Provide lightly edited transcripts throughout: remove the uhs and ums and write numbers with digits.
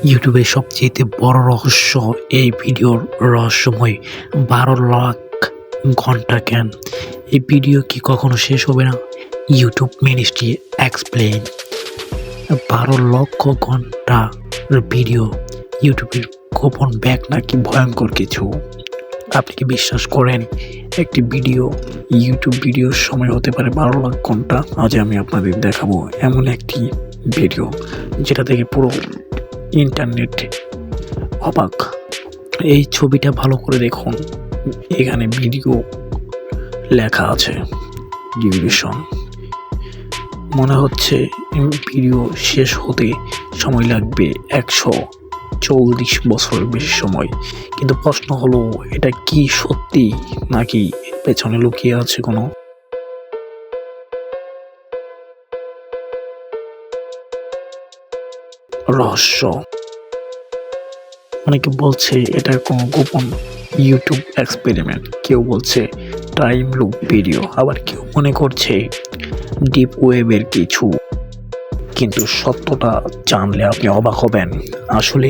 ইউটিউবের সবচেয়ে বড় রহস্য এই ভিডিওর রহস্যময় ১২ লাখ ঘন্টা কেন? এই ভিডিও কি কখনো শেষ হবে না? YouTube ministry explain. ১২ লক্ষ ঘন্টার ভিডিও ইউটিউবের গোপন ব্যাগ নাকি ভয়ঙ্কর কিছু? আপনি কি বিশ্বাস করেন একটি ইউটিউব ভিডিওর সময় হতে পারে ১২ লাখ ঘন্টা? আজ আমি আপনাদের দেখাবো এমন একটি ভিডিও যেটা থেকে পুরো ইন্টারনেট অবাক। এই ছবিটা ভালো করে দেখুন, এখানে ভিডিও লেখা আছে ডিউরেশন। মনে হচ্ছে ভিডিও শেষ হতে সময় লাগবে ১৪০ বছরের বেশি সময়। কিন্তু প্রশ্ন হলো, এটা কি সত্যি নাকি পেছনে লুকিয়ে আছে কোনো রহস্য? অনেকে বলছে এটা কোনো গোপন ইউটিউব এক্সপেরিমেন্ট, কেউ বলছে টাইম লুপ ভিডিও, আবার কেউ মনে করছে ডিপ ওয়েবের কিছু। কিন্তু সত্যটা জানলে আপনি অবাক হবেন। আসলে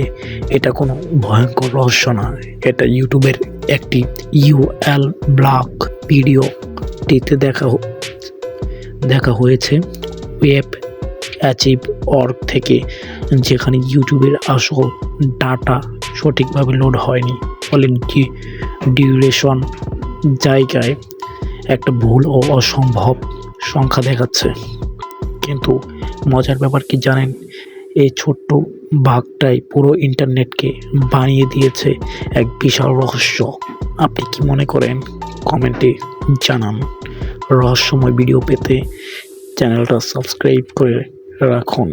এটা কোনো ভয়ঙ্কর রহস্য না, এটা ইউটিউবের একটি ইউএল ব্লগ ভিডিওটিতে দেখা হয়েছে ওয়েব অ্যাচিভ অর্গ থেকে, যেখানে ইউটিউবের আসল ডাটা সঠিকভাবে লোড হয়নি, ফলে ডিউরেশন জায়গায় একটা ভুল ও অসম্ভব সংখ্যা দেখাচ্ছে। কিন্তু মজার ব্যাপার কি জানেন? এই ছোট্ট বাগটাই পুরো ইন্টারনেটকে বানিয়ে দিয়েছে এক বিশাল রহস্য। আপনি কি মনে করেন? কমেন্টে জানান। রহস্যময় ভিডিও পেতে চ্যানেলটা সাবস্ক্রাইব করে রাখুন।